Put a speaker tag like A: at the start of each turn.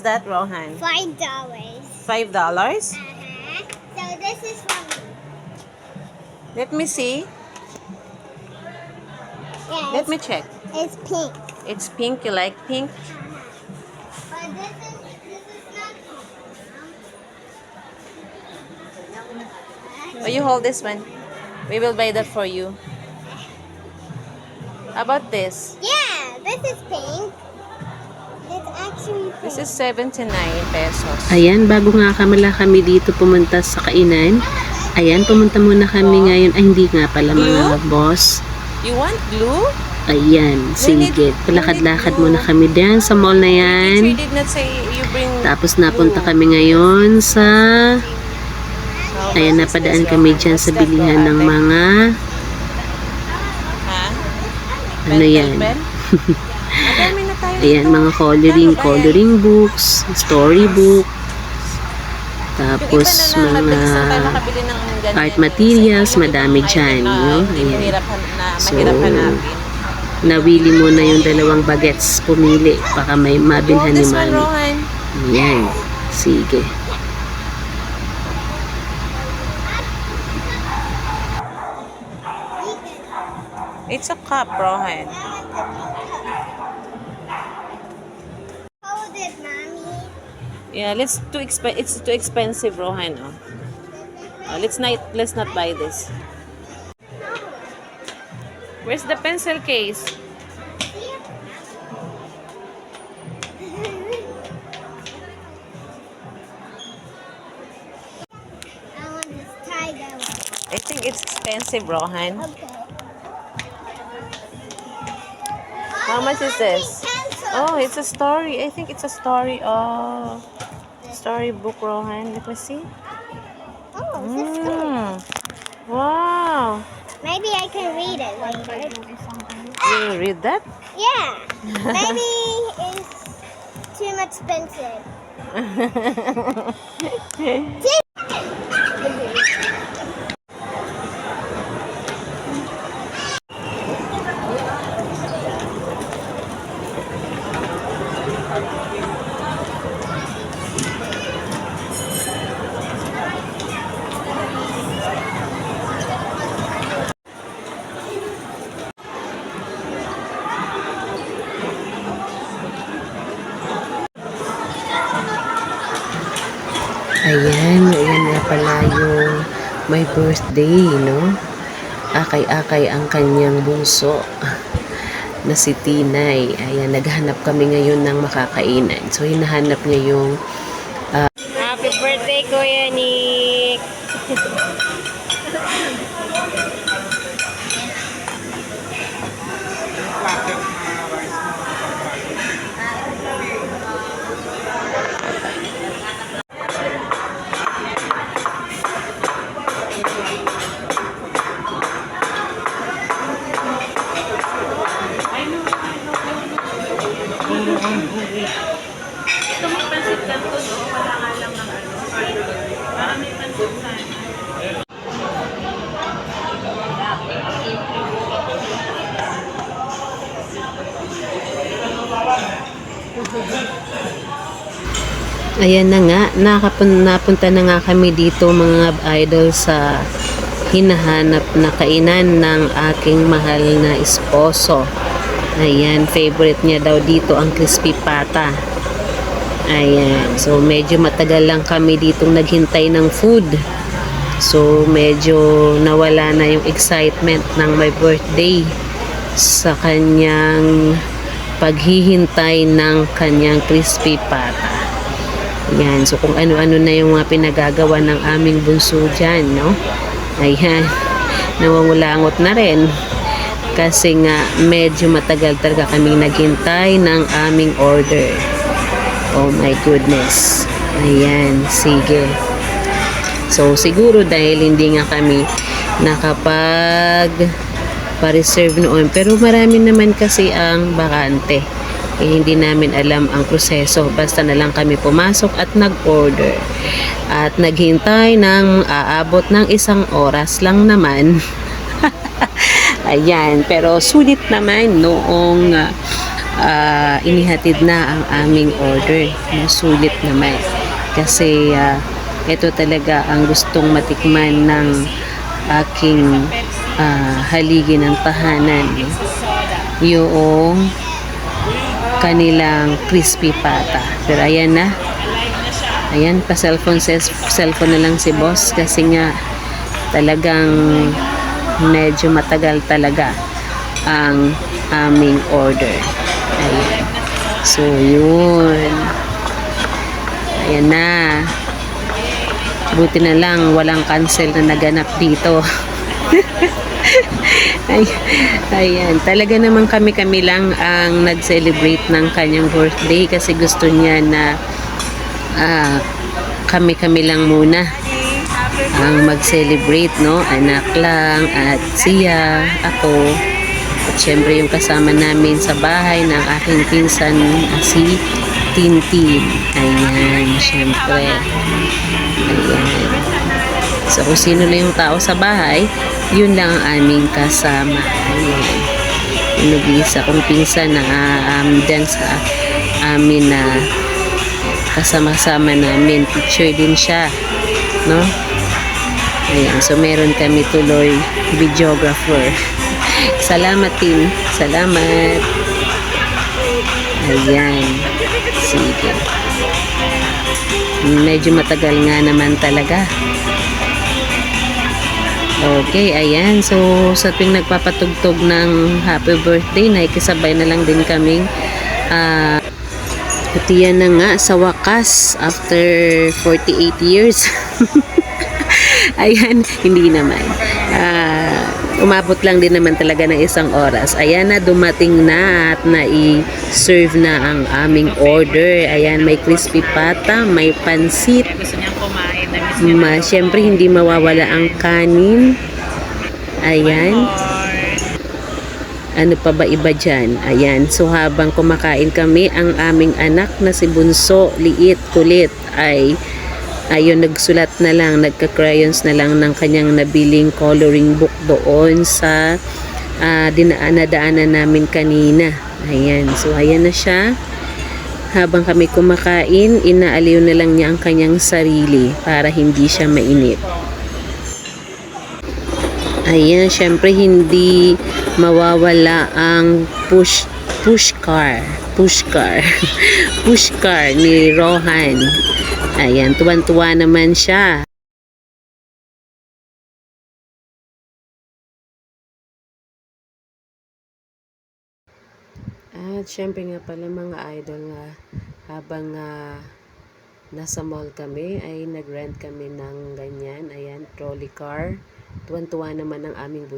A: that, Rohan?
B: $5.
A: $5?
B: So this is from me.
A: Let me see.
B: Yeah,
A: Let me check.
B: it's pink.
A: It's pink. You like pink?
B: But this is not pink.
A: Oh, you hold this one. We will buy that for you. How about this?
B: Yeah, this is pink. It's actually pink.
A: This is 79 pesos.
C: Ayan, bago nga kami dito pumunta sa kainan. Ayan, pumunta muna kami ngayon. Ay, hindi nga pala mga boss.
A: You want glue?
C: Ayan, sige. Palakad-lakad muna kami dyan sa mall na yan.
A: Teacher did not say you bring
C: Tapos napunta kami ngayon sa... Ayan, napadaan kami dyan sa bilihan ng mga...
A: Ha?
C: Ano yan?
A: Madami na tayo.
C: Ayan, mga coloring books, storybook. Tapos mga art materials, madami dyan. No? Ayan. So, nawili mo na yung dalawang bagets, pumili. Baka may mabilhan ni Mami. Ayan, sige.
A: It's a cup, Rohan.
B: Hold it, Mommy.
A: Yeah, it's too expensive, Rohan. Oh. Let's not buy this. Where's the pencil case?
B: I want this tiger one.
A: I think it's expensive, Rohan.
B: Okay.
A: How much is this?
B: Pencil.
A: Oh, it's a story. I think it's a story. Oh, storybook, Rohan. Let me see.
B: Oh, this is good.
A: Wow.
B: Maybe I can read it later.
A: You will read that?
B: Yeah. Maybe it's too much expensive.
C: Ayan nga pala yung my birthday, no? Akay-akay ang kanyang bunso na si Tinay. Ayan, naghanap kami ngayon ng makakainan. So, hinahanap niya yung
A: Happy birthday, Kuya Nick! Ito may pansit kanto, no? Wala nga lang ng ano. Para may pansit sana.
C: ayan na nga, napunta na nga kami dito mga idol sa hinahanap na kainan ng aking mahal na esposo. Ayan, favorite niya daw dito ang crispy pata. Ayan, so medyo matagal lang kami ditong naghintay ng food. So medyo nawala na yung excitement ng my birthday sa kanyang paghihintay ng kanyang crispy pata. Ayan, so kung ano-ano na yung mga pinagagawa ng aming bunso dyan, no? Ayan, nawangulangot na rin. Kasi nga, medyo matagal talaga kaming naghintay ng aming order. Oh my goodness. Ayan, sige. So, siguro dahil hindi nga kami nakapag-reserve noon. Pero marami naman kasi ang bakante. Hindi namin alam ang proseso. Basta na lang kami pumasok at nag-order. At naghintay ng aabot ng 1 oras lang naman. Ayan, pero sulit naman noong inihatid na ang aming order. Sulit naman. Kasi ito talaga ang gustong matikman ng aking haligi ng tahanan. Yung kanilang crispy pata. Pero ayan na. Ayan, pa-cellphone na lang si boss kasi nga talagang medyo matagal talaga ang aming order. Ayan. So, yun. Ayan na. Buti na lang walang cancel na naganap dito. Ayan, talaga naman kami lang ang nag-celebrate ng kanyang birthday kasi gusto niya na kami lang muna ang mag-celebrate, no? Anak lang at siya, ako, at syempre yung kasama namin sa bahay ng aking pinsan si Tintin. Ayan, syempre. Ayan. So, kung sino lang yung tao sa bahay, yun lang ang aming kasama. Ayan. Yung nag-iisa kong pinsan na dyan sa amin na kasama-sama namin. Teacher din siya. No? Ayan. So, meron kami tuloy videographer. Salamat, Tim. Salamat. Ayan. Sige. Medyo matagal nga naman talaga. Okay, ayan. So, sa tuwing nagpapatugtog ng happy birthday, nakikisabay na lang din kaming yan na nga sa wakas after 48 years. Ayan, hindi naman. Umabot lang din naman talaga ng isang oras. Ayan na, dumating na at na-serve na ang aming order. Ayan, may crispy pata, may pansit.
A: Gusto niyang kumain.
C: Siyempre, hindi mawawala ang kanin. Ayan. Ano pa ba iba dyan? Ayan. So, habang kumakain kami, ang aming anak na si Bunso, liit, kulit, ay ayun, nagsulat na lang, nagka-crayons na lang ng kanyang nabiling coloring book doon sa nadaanan namin kanina. Ayan. So, ayan na siya. Habang kami kumakain, inaaliw na lang niya ang kanyang sarili para hindi siya mainip. Ayan, syempre hindi mawawala ang push car push car ni Rohan. Ayan, tuwan-tuwa naman siya. At syempre nga pala mga idol nga, habang nasa mall kami ay nag-rent kami ng ganyan. Ayan, trolley car. Tuwan-tuwa naman ang aming